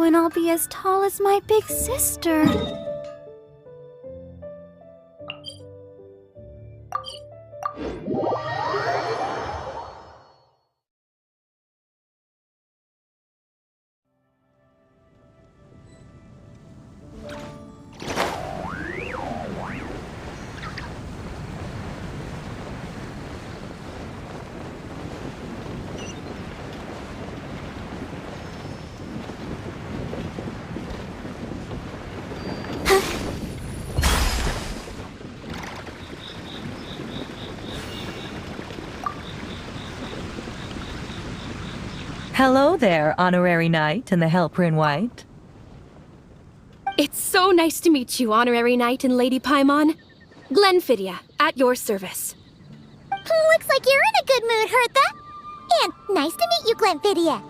grow and I'll be as tall as my big sister. Hello there, Honorary Knight and the Helper in White. It's so nice to meet you, Honorary Knight and Lady Paimon. Glenfidia, at your service. Looks like you're in a good mood, Hertha. And nice to meet you, Glenfidia.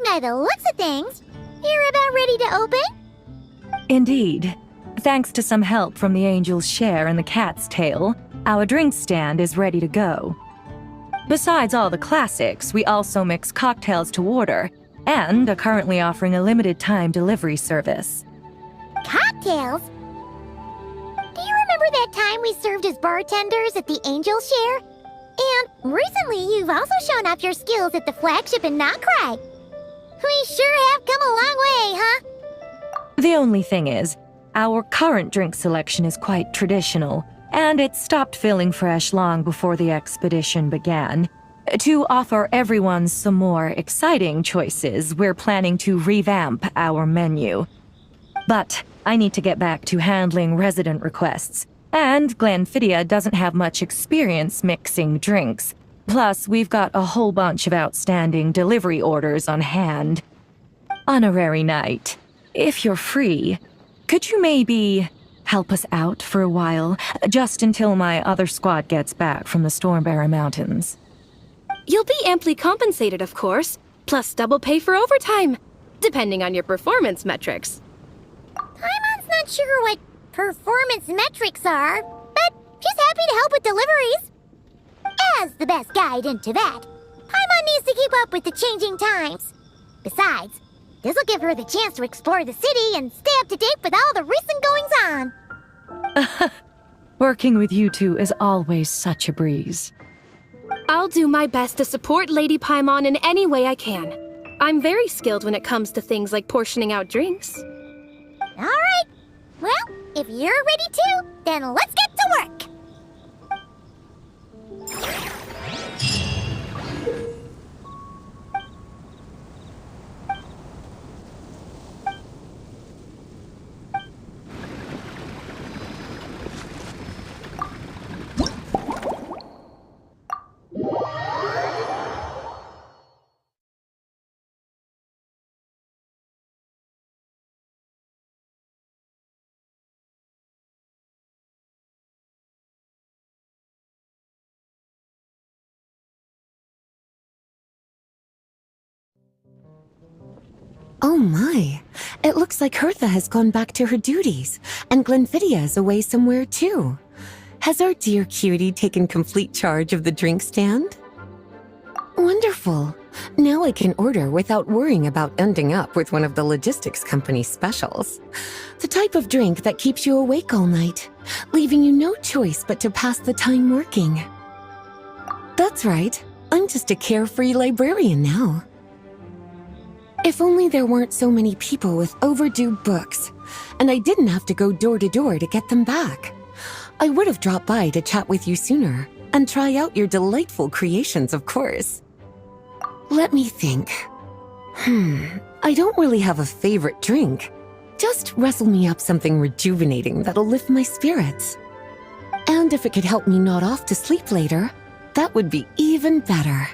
By the looks of things, you're about ready to open? Indeed. Thanks to some help from the Angel's Share and the Cat's Tail, our drink stand is ready to go. Besides all the classics, we also mix cocktails to order, and are currently offering a limited-time delivery service. Cocktails? Do you remember that time we served as bartenders at the Angel's Share? And recently you've also shown off your skills at the flagship in Nocrai. We sure have come a long way, huh? The only thing is, our current drink selection is quite traditional, and it stopped feeling fresh long before the expedition began. To offer everyone some more exciting choices, we're planning to revamp our menu. But I need to get back to handling resident requests, and Glenfidia doesn't have much experience mixing drinks. Plus, we've got a whole bunch of outstanding delivery orders on hand. Honorary Knight, if you're free, could you maybe help us out for a while, just until my other squad gets back from the Stormbearer Mountains? You'll be amply compensated, of course, plus double pay for overtime, depending on your performance metrics. Paimon's not sure what performance metrics are, but she's happy to help with deliveries. As the best guide into that, Paimon needs to keep up with the changing times. Besides, this'll give her the chance to explore the city and stay up to date with all the recent goings-on. Working with you two is always such a breeze. I'll do my best to support Lady Paimon in any way I can. I'm very skilled when it comes to things like portioning out drinks. All right. Well, if you're ready to, then let's get to work. Oh my, it looks like Hertha has gone back to her duties, and Glenfidia is away somewhere too. Has our dear cutie taken complete charge of the drink stand? Wonderful. Now I can order without worrying about ending up with one of the logistics company's specials. The type of drink that keeps you awake all night, leaving you no choice but to pass the time working. That's right, I'm just a carefree librarian now. If only there weren't so many people with overdue books, and I didn't have to go door to door to get them back. I would have dropped by to chat with you sooner, and try out your delightful creations, of course. Let me think. I don't really have a favorite drink. Just wrestle me up something rejuvenating that'll lift my spirits. And if it could help me nod off to sleep later, that would be even better.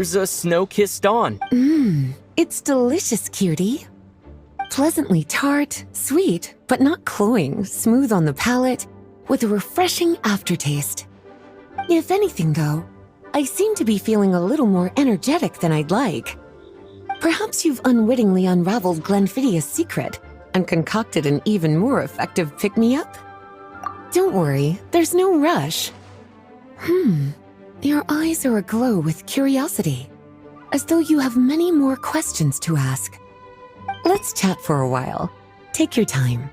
here's a snow-kissed dawn. It's delicious, cutie. Pleasantly tart, sweet, but not cloying, smooth on the palate, with a refreshing aftertaste. If anything, though, I seem to be feeling a little more energetic than I'd like. Perhaps you've unwittingly unraveled Glenfiddia's secret and concocted an even more effective pick-me-up? Don't worry, there's no rush. Your eyes are aglow with curiosity, as though you have many more questions to ask. Let's chat for a while. Take your time.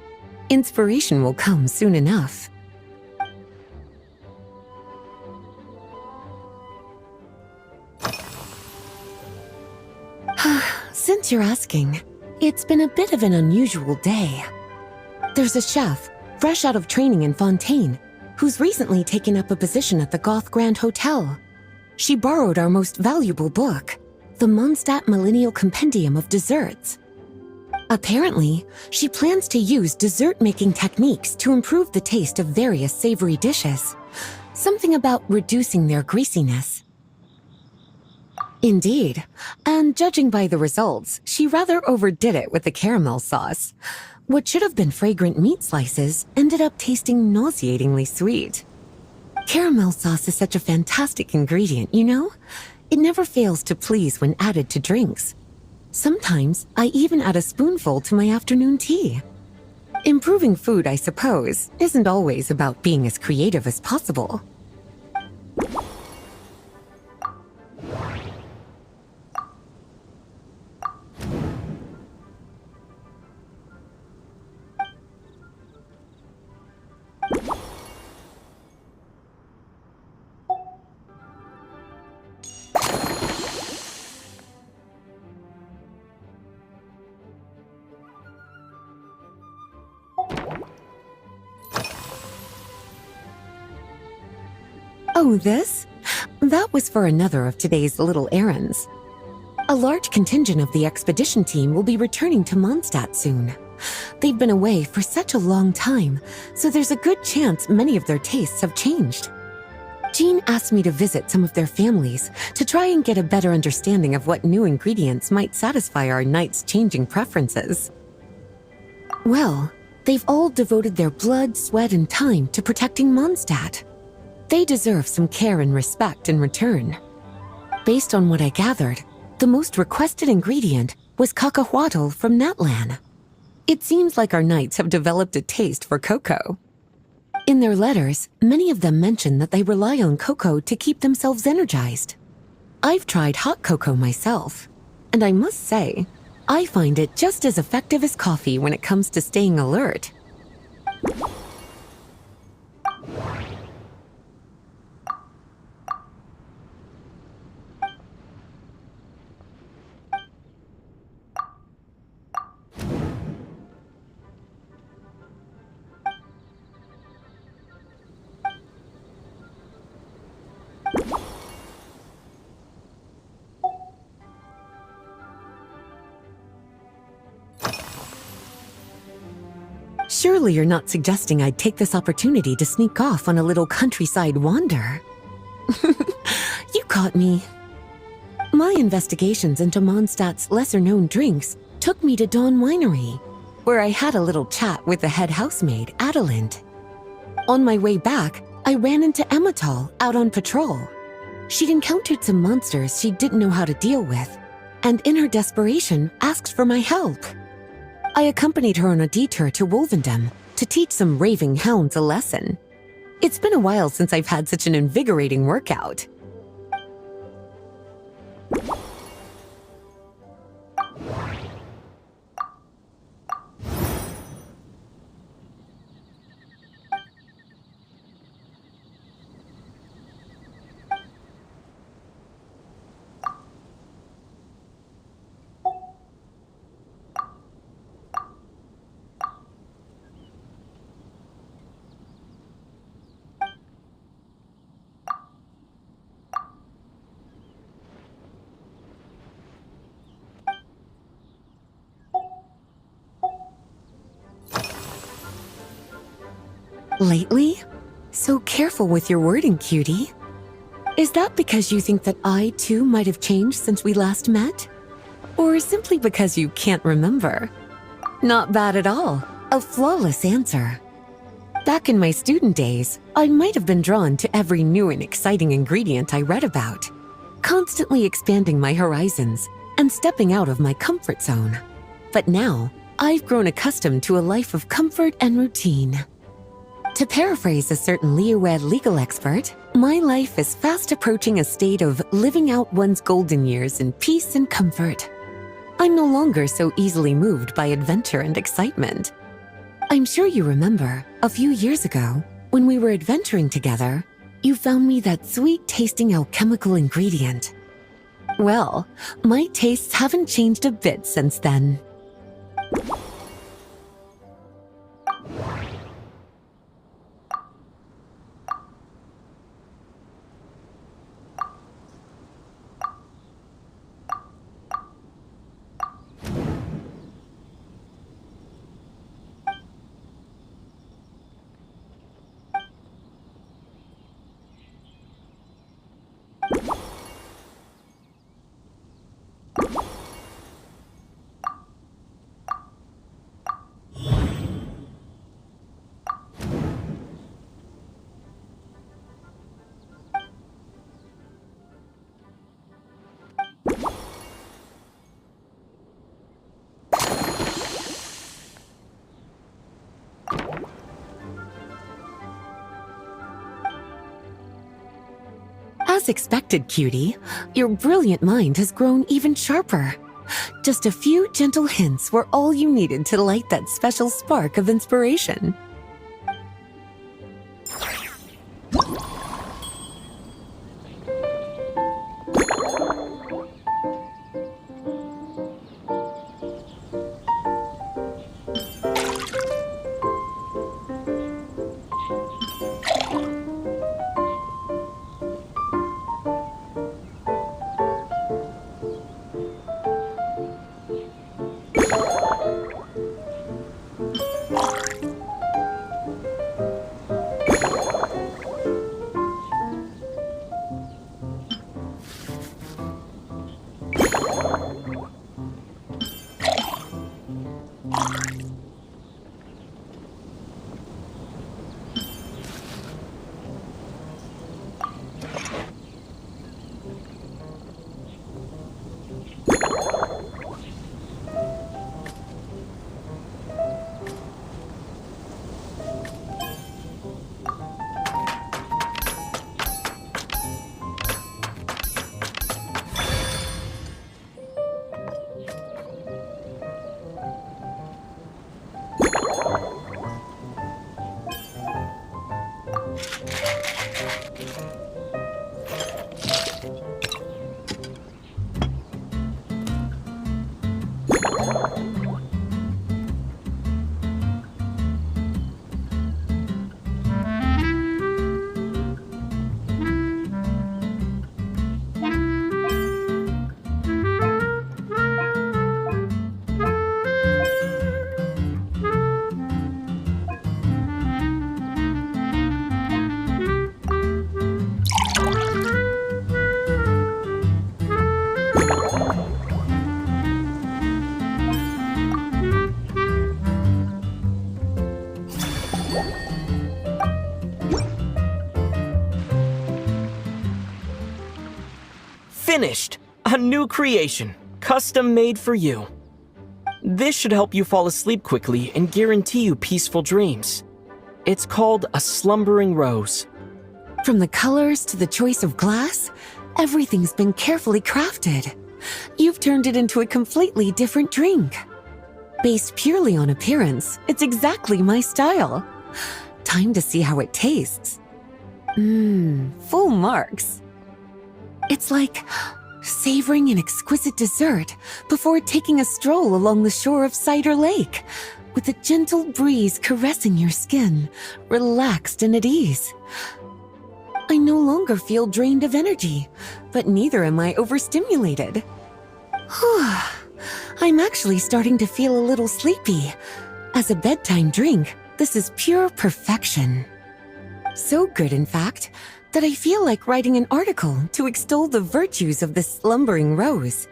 Inspiration will come soon enough. Since you're asking, it's been a bit of an unusual day. There's a chef, fresh out of training in Fontaine, who's recently taken up a position at the Goth Grand Hotel. She borrowed our most valuable book, the Mondstadt Millennial Compendium of Desserts. Apparently, she plans to use dessert-making techniques to improve the taste of various savory dishes. Something about reducing their greasiness. Indeed, and judging by the results, she rather overdid it with the caramel sauce. What should have been fragrant meat slices ended up tasting nauseatingly sweet. Caramel sauce is such a fantastic ingredient, you know? It never fails to please when added to drinks. Sometimes I even add a spoonful to my afternoon tea. Improving food, I suppose, isn't always about being as creative as possible. Oh, this? That was for another of today's little errands. A large contingent of the expedition team will be returning to Mondstadt soon. They've been away for such a long time, so there's a good chance many of their tastes have changed. Jean asked me to visit some of their families to try and get a better understanding of what new ingredients might satisfy our knights' changing preferences. Well, they've all devoted their blood, sweat, and time to protecting Mondstadt. They deserve some care and respect in return. Based on what I gathered, the most requested ingredient was cacahuatl from Natlan. It seems like our knights have developed a taste for cocoa. In their letters, many of them mention that they rely on cocoa to keep themselves energized. I've tried hot cocoa myself, and I must say, I find it just as effective as coffee when it comes to staying alert. Surely you're not suggesting I'd take this opportunity to sneak off on a little countryside wander? You caught me. My investigations into Mondstadt's lesser-known drinks took me to Dawn Winery, where I had a little chat with the head housemaid, Adelind. On my way back, I ran into Emmetall out on patrol. She'd encountered some monsters she didn't know how to deal with, and in her desperation, asked for my help. I accompanied her on a detour to Wolvendom to teach some raving hounds a lesson. It's been a while since I've had such an invigorating workout. Lately? So careful with your wording, cutie. Is that because you think that I, too, might have changed since we last met? Or simply because you can't remember? Not bad at all. A flawless answer. Back in my student days, I might have been drawn to every new and exciting ingredient I read about, constantly expanding my horizons and stepping out of my comfort zone. But now, I've grown accustomed to a life of comfort and routine. To paraphrase a certain Leowed legal expert, my life is fast approaching a state of living out one's golden years in peace and comfort. I'm no longer so easily moved by adventure and excitement. I'm sure you remember, a few years ago, when we were adventuring together, you found me that sweet-tasting alchemical ingredient. Well, my tastes haven't changed a bit since then. As expected, cutie, your brilliant mind has grown even sharper. Just a few gentle hints were all you needed to light that special spark of inspiration. Finished! A new creation, custom made for you. This should help you fall asleep quickly and guarantee you peaceful dreams. It's called a slumbering rose. From the colors to the choice of glass, everything's been carefully crafted. You've turned it into a completely different drink. Based purely on appearance, it's exactly my style. Time to see how it tastes. Full marks. It's like savoring an exquisite dessert before taking a stroll along the shore of Cider Lake, with a gentle breeze caressing your skin, relaxed and at ease. I no longer feel drained of energy, but neither am I overstimulated. I'm actually starting to feel a little sleepy. As a bedtime drink, this is pure perfection. So good, in fact, that I feel like writing an article to extol the virtues of the slumbering rose.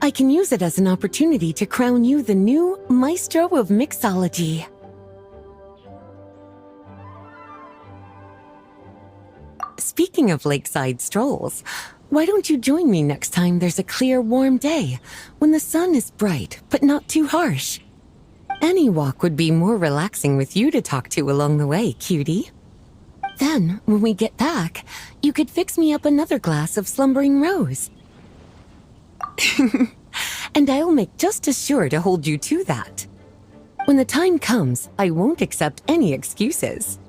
I can use it as an opportunity to crown you the new maestro of mixology. Speaking of lakeside strolls, why don't you join me next time there's a clear, warm day, when the sun is bright but not too harsh? Any walk would be more relaxing with you to talk to along the way, cutie. Then, when we get back, you could fix me up another glass of slumbering rose. And I'll make just as sure to hold you to that. When the time comes, I won't accept any excuses.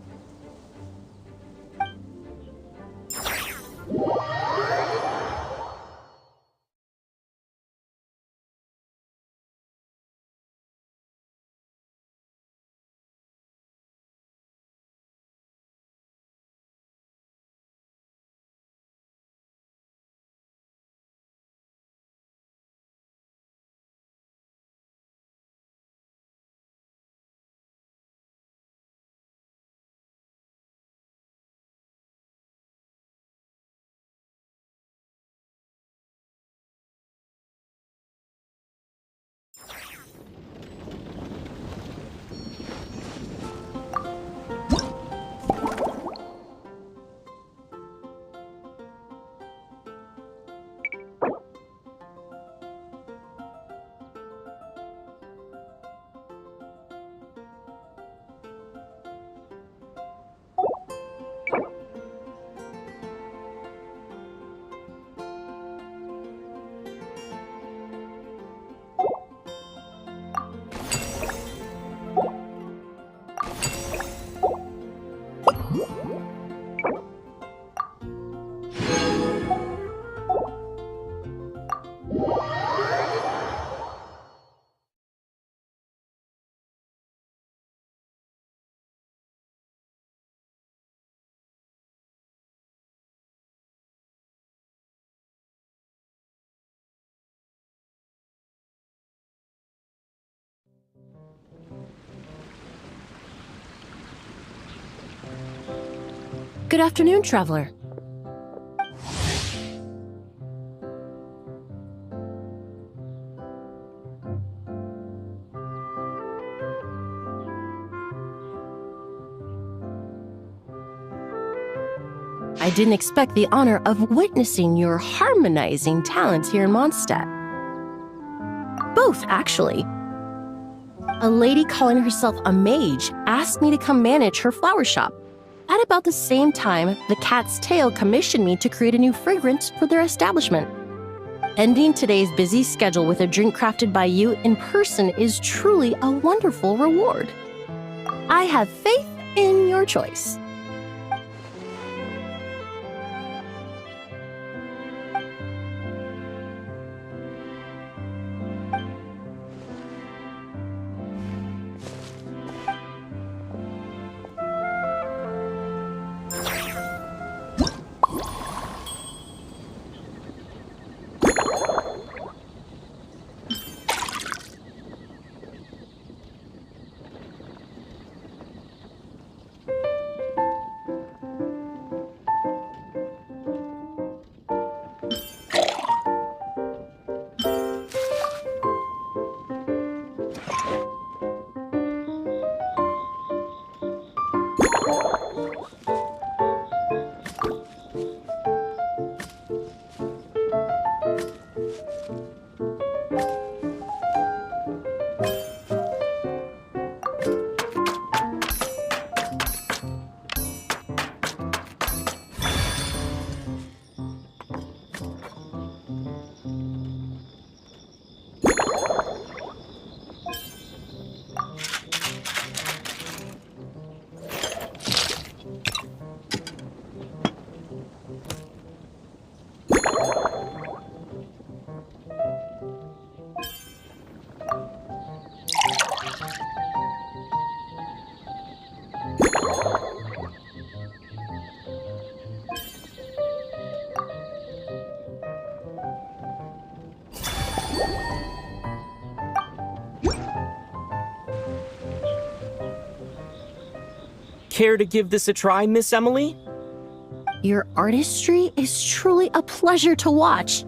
Good afternoon, traveler. I didn't expect the honor of witnessing your harmonizing talents here in Mondstadt. Both, actually. A lady calling herself a mage asked me to come manage her flower shop. At about the same time, the Cat's Tail commissioned me to create a new fragrance for their establishment. Ending today's busy schedule with a drink crafted by you in person is truly a wonderful reward. I have faith in your choice. Care to give this a try, Miss Emily? Your artistry is truly a pleasure to watch.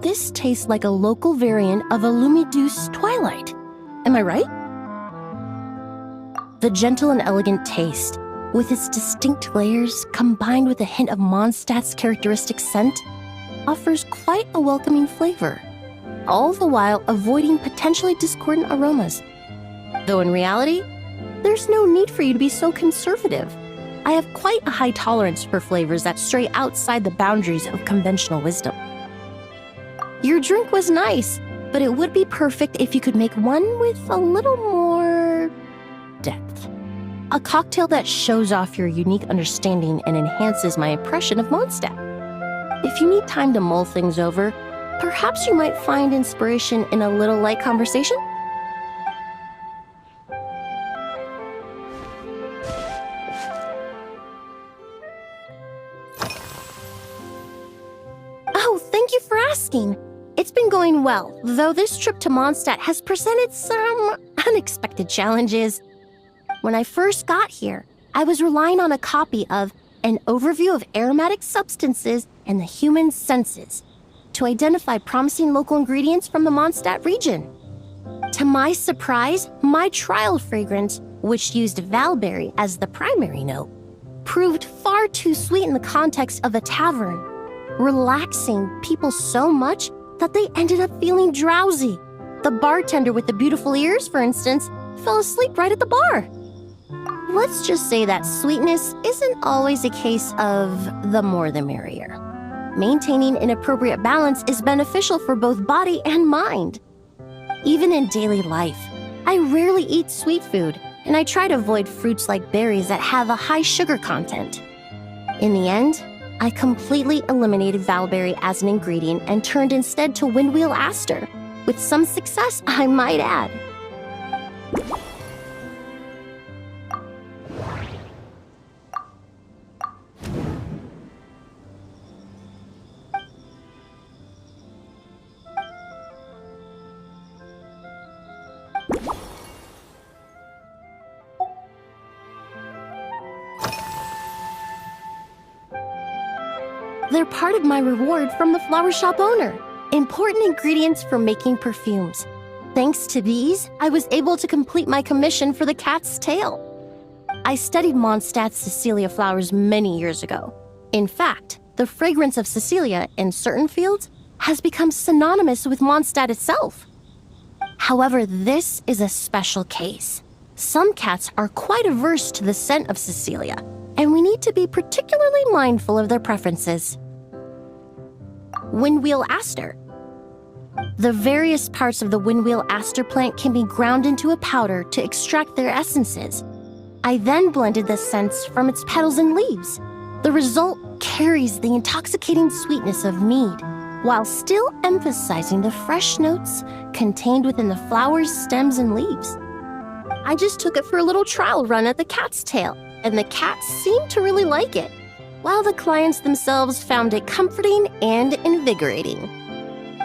This tastes like a local variant of a Lumiduce Twilight. Am I right? The gentle and elegant taste, with its distinct layers combined with a hint of Mondstadt's characteristic scent, offers quite a welcoming flavor, all the while avoiding potentially discordant aromas. Though in reality, there's no need for you to be so conservative. I have quite a high tolerance for flavors that stray outside the boundaries of conventional wisdom. Your drink was nice, but it would be perfect if you could make one with a little more depth. A cocktail that shows off your unique understanding and enhances my impression of Mondstadt. If you need time to mull things over, perhaps you might find inspiration in a little light conversation? Oh, thank you for asking. It's been going well, though this trip to Mondstadt has presented some unexpected challenges. When I first got here, I was relying on a copy of An Overview of Aromatic Substances and the Human Senses to identify promising local ingredients from the Mondstadt region. To my surprise, my trial fragrance, which used Valberry as the primary note, proved far too sweet in the context of a tavern, relaxing people so much that they ended up feeling drowsy. The bartender with the beautiful ears, for instance, fell asleep right at the bar. Let's just say that sweetness isn't always a case of the more the merrier. Maintaining an appropriate balance is beneficial for both body and mind. Even in daily life, I rarely eat sweet food, and I try to avoid fruits like berries that have a high sugar content. In the end, I completely eliminated Valberry as an ingredient and turned instead to Windwheel Aster, with some success, I might add. They're part of my reward from the flower shop owner. Important ingredients for making perfumes. Thanks to these, I was able to complete my commission for the cat's tail. I studied Mondstadt's Cecilia flowers many years ago. In fact, the fragrance of Cecilia in certain fields has become synonymous with Mondstadt itself. However, this is a special case. Some cats are quite averse to the scent of Cecilia, and we need to be particularly mindful of their preferences. Windwheel Aster. The various parts of the Windwheel Aster plant can be ground into a powder to extract their essences. I then blended the scents from its petals and leaves. The result carries the intoxicating sweetness of mead, while still emphasizing the fresh notes contained within the flower's stems and leaves. I just took it for a little trial run at the cat's tail, and the cats seemed to really like it, while the clients themselves found it comforting and invigorating.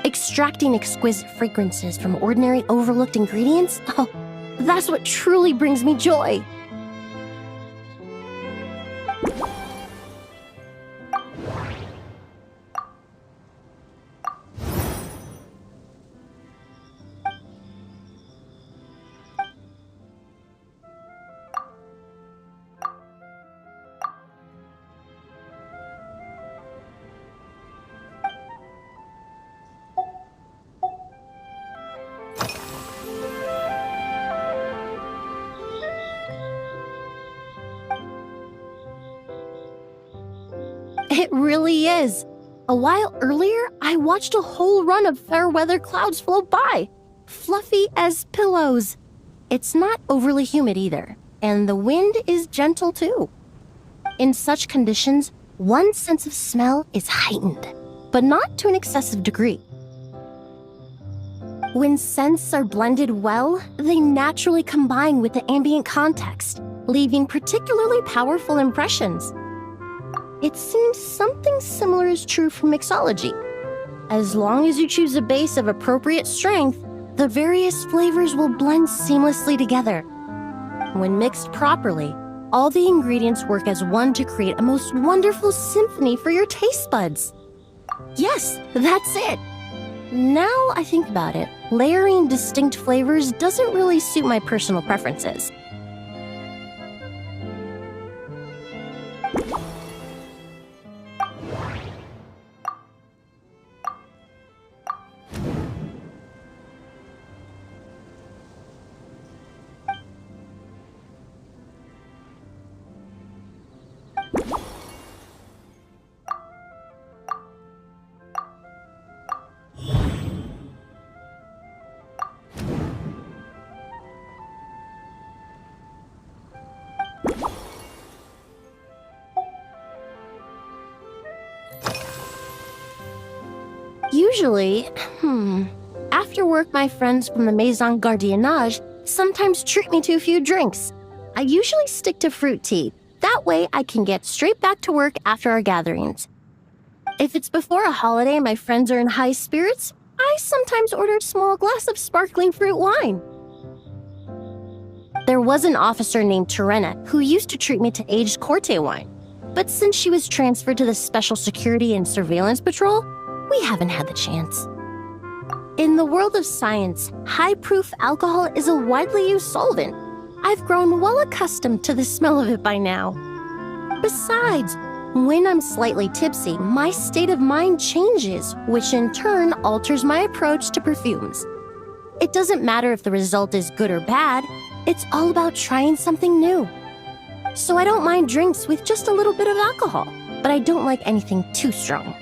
Extracting exquisite fragrances from ordinary overlooked ingredients? Oh, that's what truly brings me joy. It really is. A while earlier, I watched a whole run of fair weather clouds float by, fluffy as pillows. It's not overly humid either, and the wind is gentle too. In such conditions, one sense of smell is heightened, but not to an excessive degree. When scents are blended well, they naturally combine with the ambient context, leaving particularly powerful impressions. It seems something similar is true for mixology. As long as you choose a base of appropriate strength, the various flavors will blend seamlessly together. When mixed properly, all the ingredients work as one to create a most wonderful symphony for your taste buds. Yes, that's it. Now I think about it, layering distinct flavors doesn't really suit my personal preferences. Usually, after work, my friends from the Maison Gardiennage sometimes treat me to a few drinks. I usually stick to fruit tea. That way, I can get straight back to work after our gatherings. If it's before a holiday and my friends are in high spirits, I sometimes order a small glass of sparkling fruit wine. There was an officer named Terena who used to treat me to aged Corte wine. But since she was transferred to the Special Security and Surveillance Patrol, we haven't had the chance. In the world of science, high-proof alcohol is a widely used solvent. I've grown well accustomed to the smell of it by now. Besides, when I'm slightly tipsy, my state of mind changes, which in turn alters my approach to perfumes. It doesn't matter if the result is good or bad, it's all about trying something new. So I don't mind drinks with just a little bit of alcohol, but I don't like anything too strong.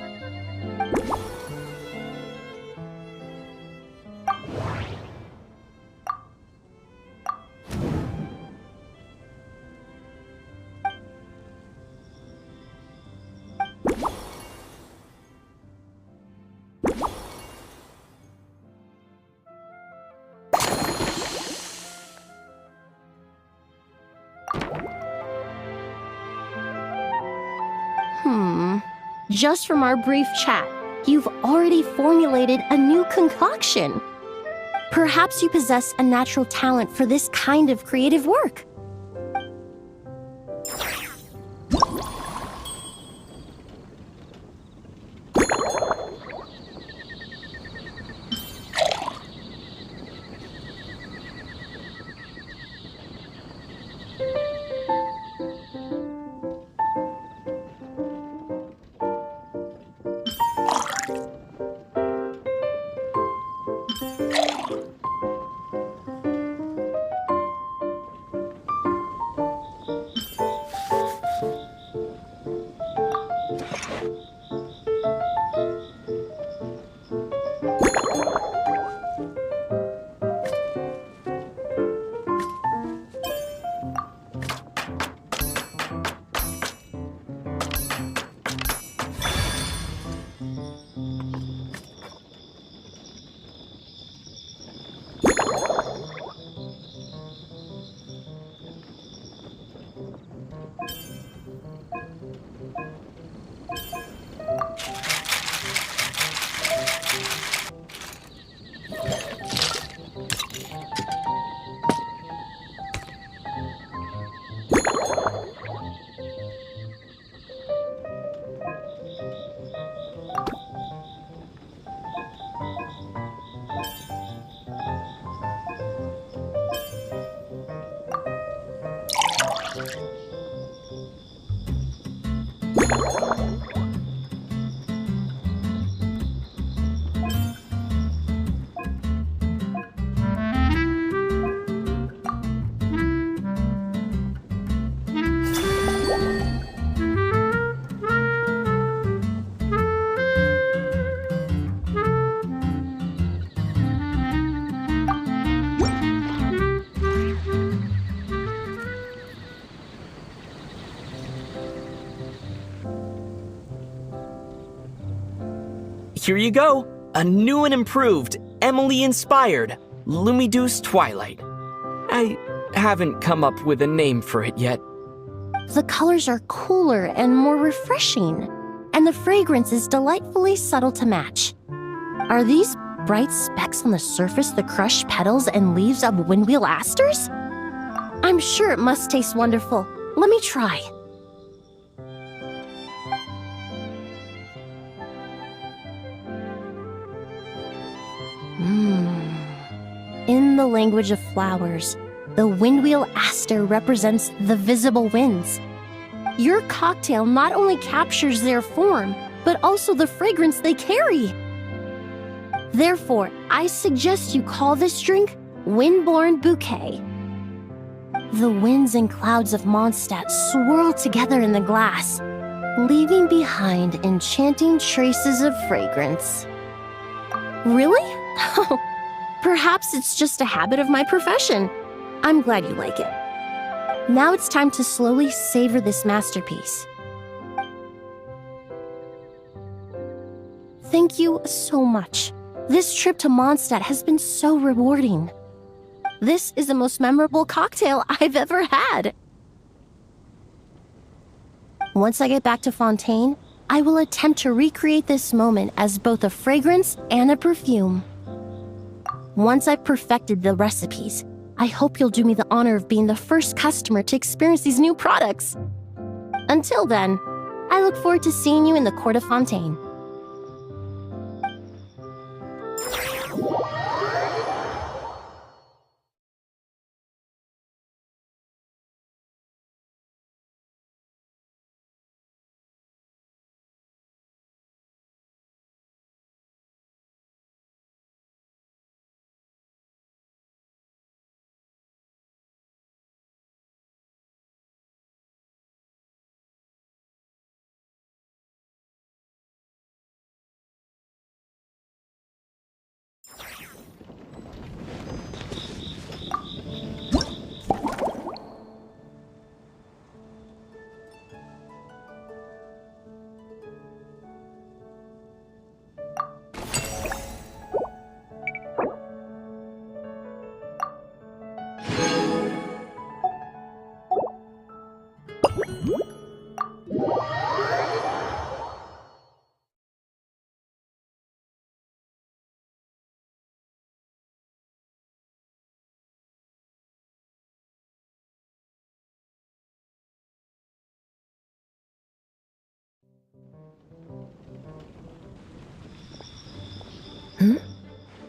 Just from our brief chat, you've already formulated a new concoction. Perhaps you possess a natural talent for this kind of creative work. Here you go, a new and improved, Emily-inspired Lumiduce Twilight. I haven't come up with a name for it yet. The colors are cooler and more refreshing, and the fragrance is delightfully subtle to match. Are these bright specks on the surface the crushed petals and leaves of windwheel asters? I'm sure it must taste wonderful. Let me try. In the language of flowers, the windwheel aster represents the visible winds. Your cocktail not only captures their form, but also the fragrance they carry. Therefore, I suggest you call this drink Windborne Bouquet. The winds and clouds of Mondstadt swirl together in the glass, leaving behind enchanting traces of fragrance. Really? Oh, perhaps it's just a habit of my profession. I'm glad you like it. Now it's time to slowly savor this masterpiece. Thank you so much. This trip to Mondstadt has been so rewarding. This is the most memorable cocktail I've ever had. Once I get back to Fontaine, I will attempt to recreate this moment as both a fragrance and a perfume. Once I've perfected the recipes, I hope you'll do me the honor of being the first customer to experience these new products. Until then, I look forward to seeing you in the Court of Fontaine.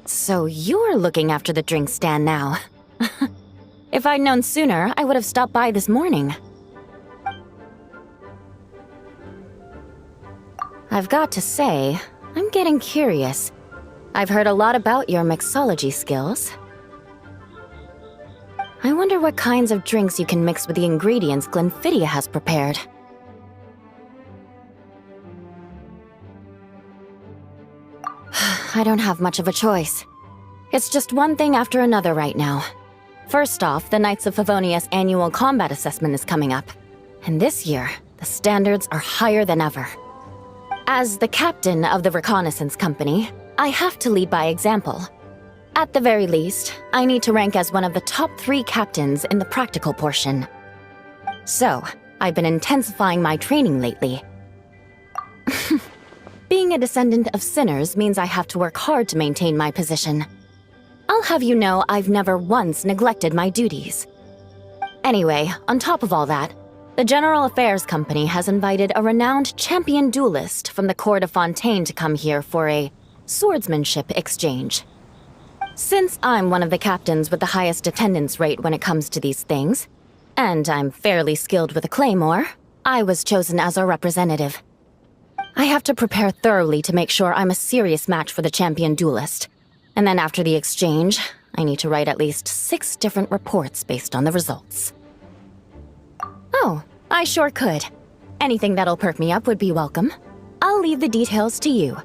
So you're looking after the drink stand now. If I'd known sooner, I would have stopped by this morning. I've got to say, I'm getting curious. I've heard a lot about your mixology skills. I wonder what kinds of drinks you can mix with the ingredients Glenfiddia has prepared. I don't have much of a choice. It's just one thing after another right now. First off, the Knights of Favonia's annual combat assessment is coming up. And this year, the standards are higher than ever. As the captain of the reconnaissance company, I have to lead by example. At the very least, I need to rank as one of the top 3 captains in the practical portion. So, I've been intensifying my training lately. Being a descendant of sinners means I have to work hard to maintain my position. I'll have you know I've never once neglected my duties. Anyway, on top of all that, the General Affairs Company has invited a renowned champion duelist from the Court of Fontaine to come here for a swordsmanship exchange. Since I'm one of the captains with the highest attendance rate when it comes to these things, and I'm fairly skilled with a claymore, I was chosen as a representative. I have to prepare thoroughly to make sure I'm a serious match for the champion duelist. And then after the exchange, I need to write at least 6 different reports based on the results. Oh, I sure could. Anything that'll perk me up would be welcome. I'll leave the details to you.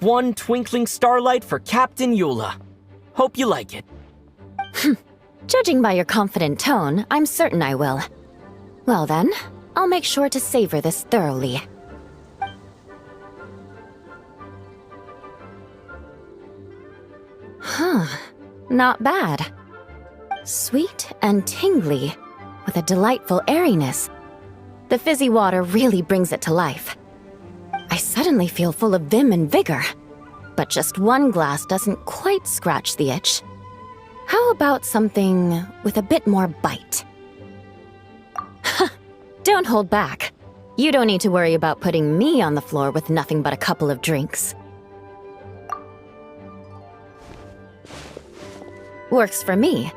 One twinkling starlight for Captain Eula. Hope you like it. Judging by your confident tone, I'm certain I will. Well then, I'll make sure to savor this thoroughly. Huh, not bad. Sweet and tingly, with a delightful airiness. The fizzy water really brings it to life. I suddenly feel full of vim and vigor, but just one glass doesn't quite scratch the itch. How about something with a bit more bite? Don't hold back. You don't need to worry about putting me on the floor with nothing but a couple of drinks. Works for me.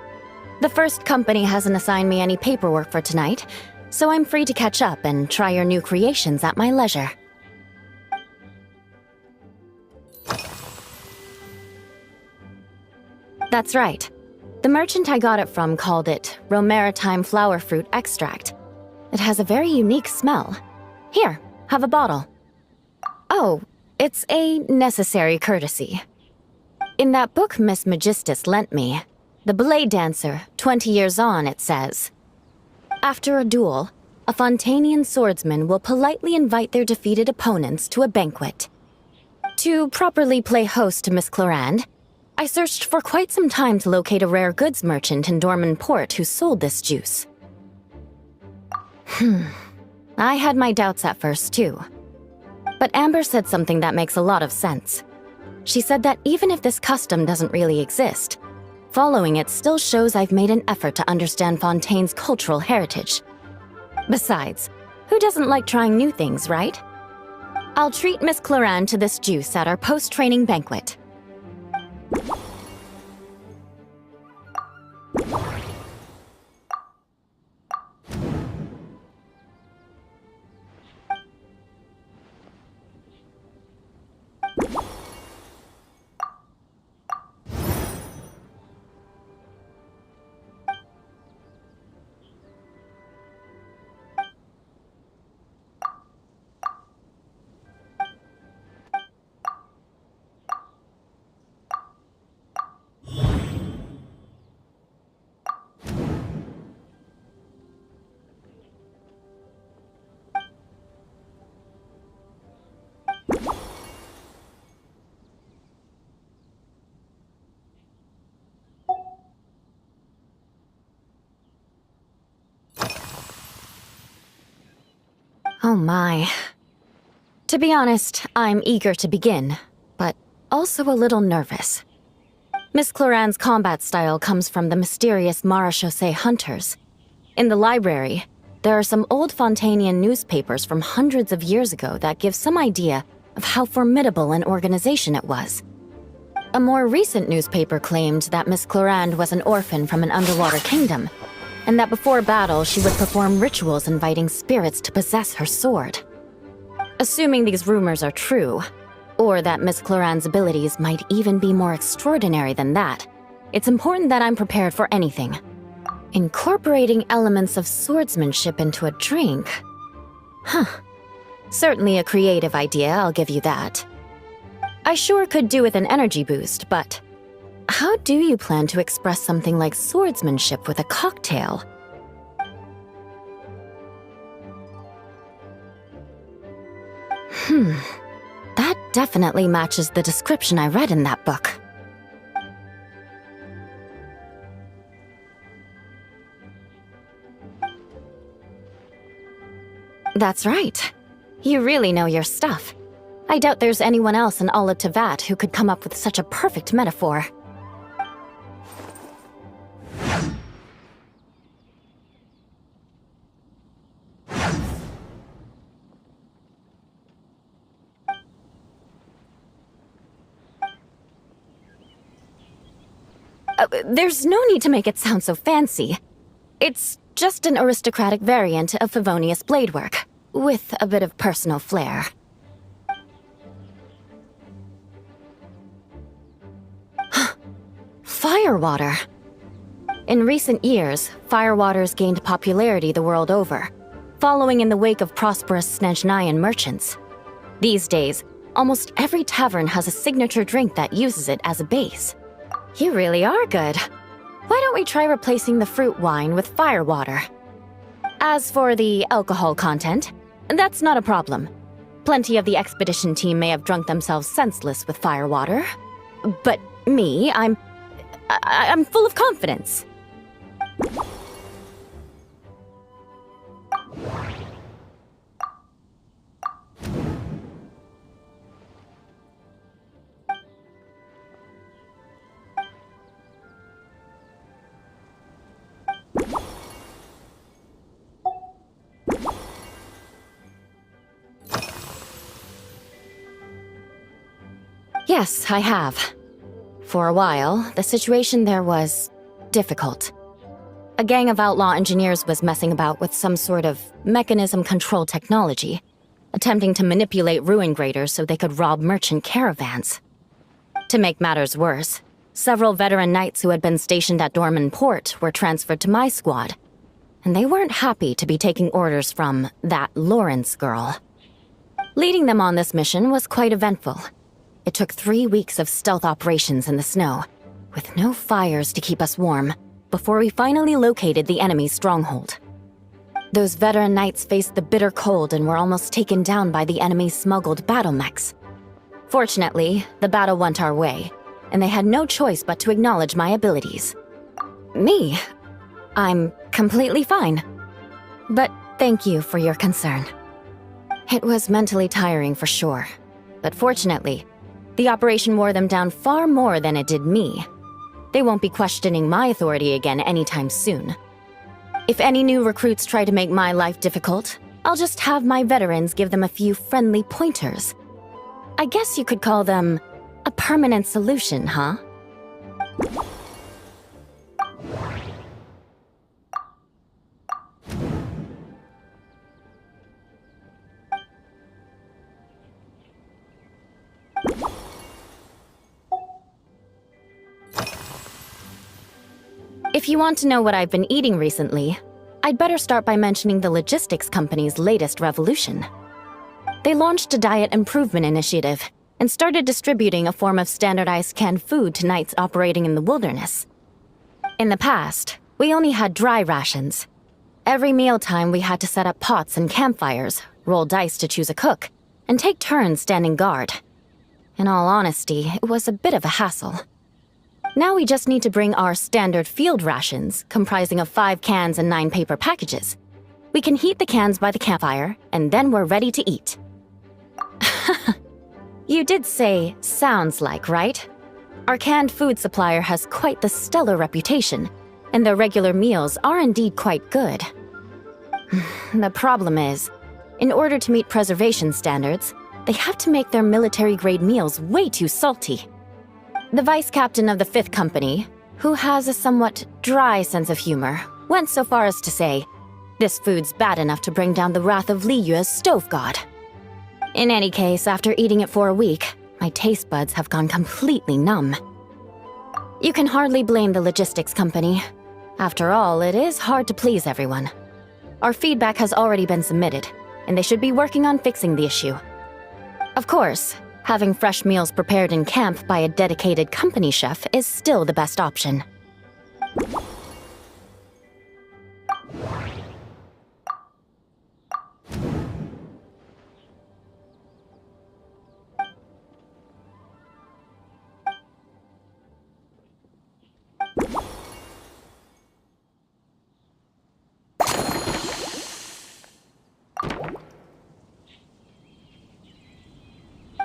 The first company hasn't assigned me any paperwork for tonight, so I'm free to catch up and try your new creations at my leisure. That's right. The merchant I got it from called it Romaritime Flower Fruit Extract. It has a very unique smell. Here, have a bottle. Oh, it's a necessary courtesy. In that book Miss Magistus lent me, The Blade Dancer, 20 Years On, it says, after a duel, a Fontanian swordsman will politely invite their defeated opponents to a banquet. To properly play host to Miss Clorand, I searched for quite some time to locate a rare goods merchant in Dorman Port who sold this juice. I had my doubts at first, too. But Amber said something that makes a lot of sense. She said that even if this custom doesn't really exist, following it still shows I've made an effort to understand Fontaine's cultural heritage. Besides, who doesn't like trying new things, right? I'll treat Miss Clorand to this juice at our post-training banquet. Oh my. To be honest, I'm eager to begin, but also a little nervous. Miss Clorand's combat style comes from the mysterious Marechaussee hunters. In the library, there are some old Fontanian newspapers from hundreds of years ago that give some idea of how formidable an organization it was. A more recent newspaper claimed that Miss Clorand was an orphan from an underwater kingdom, and that before battle she would perform rituals inviting spirits to possess her sword. Assuming these rumors are true, or that Miss Clorand's abilities might even be more extraordinary than that, it's important that I'm prepared for anything. Incorporating elements of swordsmanship into a drink? Huh. Certainly a creative idea, I'll give you that. I sure could do with an energy boost, but how do you plan to express something like swordsmanship with a cocktail? That definitely matches the description I read in that book. That's right. You really know your stuff. I doubt there's anyone else in all of Tevat who could come up with such a perfect metaphor. There's no need to make it sound so fancy. It's just an aristocratic variant of Favonius bladework, with a bit of personal flair. Firewater. In recent years, firewaters gained popularity the world over, following in the wake of prosperous Snezhnayan merchants. These days, almost every tavern has a signature drink that uses it as a base. You really are good. Why don't we try replacing the fruit wine with firewater? As for the alcohol content, that's not a problem. Plenty of the expedition team may have drunk themselves senseless with firewater. But me, I'm full of confidence. Yes, I have. For a while, the situation there was difficult. A gang of outlaw engineers was messing about with some sort of mechanism control technology, attempting to manipulate ruin graders so they could rob merchant caravans. To make matters worse, several veteran knights who had been stationed at Dorman Port were transferred to my squad, and they weren't happy to be taking orders from that Lawrence girl. Leading them on this mission was quite eventful. It took 3 weeks of stealth operations in the snow, with no fires to keep us warm, before we finally located the enemy's stronghold. Those veteran knights faced the bitter cold and were almost taken down by the enemy's smuggled battle mechs. Fortunately, the battle went our way, and they had no choice but to acknowledge my abilities. Me? I'm completely fine. But thank you for your concern. It was mentally tiring for sure, but fortunately, the operation wore them down far more than it did me. They won't be questioning my authority again anytime soon. If any new recruits try to make my life difficult, I'll just have my veterans give them a few friendly pointers. I guess you could call them a permanent solution, huh? If you want to know what I've been eating recently, I'd better start by mentioning the logistics company's latest revolution. They launched a diet improvement initiative and started distributing a form of standardized canned food to knights operating in the wilderness. In the past, we only had dry rations. Every mealtime we had to set up pots and campfires, roll dice to choose a cook, and take turns standing guard. In all honesty, it was a bit of a hassle. Now we just need to bring our standard field rations, comprising of 5 cans and 9 paper packages. We can heat the cans by the campfire, and then we're ready to eat. You did say, sounds like, right? Our canned food supplier has quite the stellar reputation, and their regular meals are indeed quite good. The problem is, in order to meet preservation standards, they have to make their military-grade meals way too salty. The vice captain of the 5th Company, who has a somewhat dry sense of humor, went so far as to say, this food's bad enough to bring down the wrath of Li Yue's stove god. In any case, after eating it for a week, my taste buds have gone completely numb. You can hardly blame the logistics company. After all, it is hard to please everyone. Our feedback has already been submitted, and they should be working on fixing the issue. Of course, having fresh meals prepared in camp by a dedicated company chef is still the best option.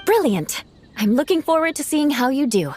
Brilliant! I'm looking forward to seeing how you do.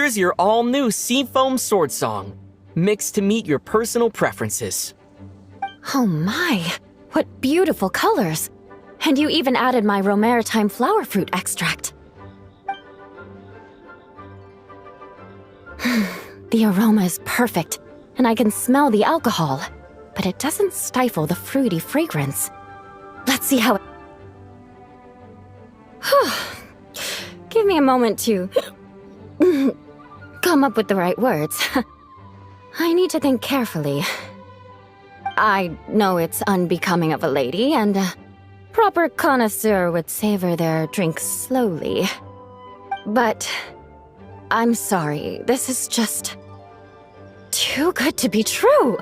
here's your all-new Seafoam Sword Song, mixed to meet your personal preferences. Oh my, what beautiful colors! And you even added my Romaritime flower fruit extract. The aroma is perfect, and I can smell the alcohol, but it doesn't stifle the fruity fragrance. Let's see how it... Give me a moment to come up with the right words. I need to think carefully. I know it's unbecoming of a lady, and a proper connoisseur would savor their drinks slowly. But I'm sorry, this is just too good to be true.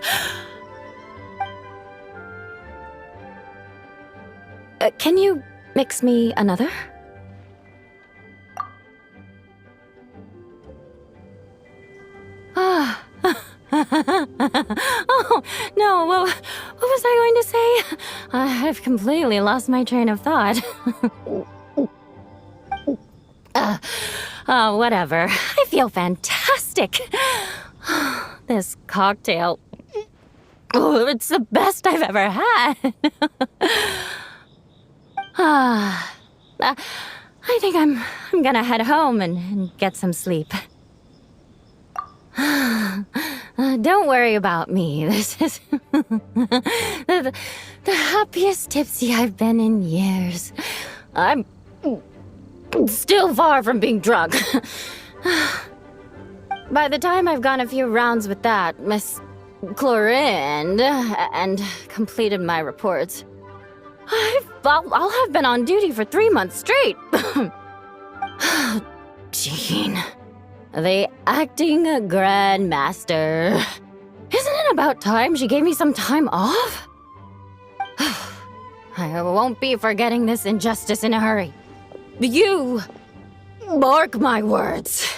Can you mix me another? Oh, no, what was I going to say? I've completely lost my train of thought. Whatever. I feel fantastic. This cocktail... Oh, it's the best I've ever had. I think I'm gonna head home and get some sleep. Don't worry about me. This is the happiest tipsy I've been in years. I'm still far from being drunk. By the time I've gone a few rounds with that Miss Chlorinde and completed my reports, I'll have been on duty for 3 months straight. Jean, the acting grandmaster. Isn't it about time she gave me some time off? I won't be forgetting this injustice in a hurry. You mark my words.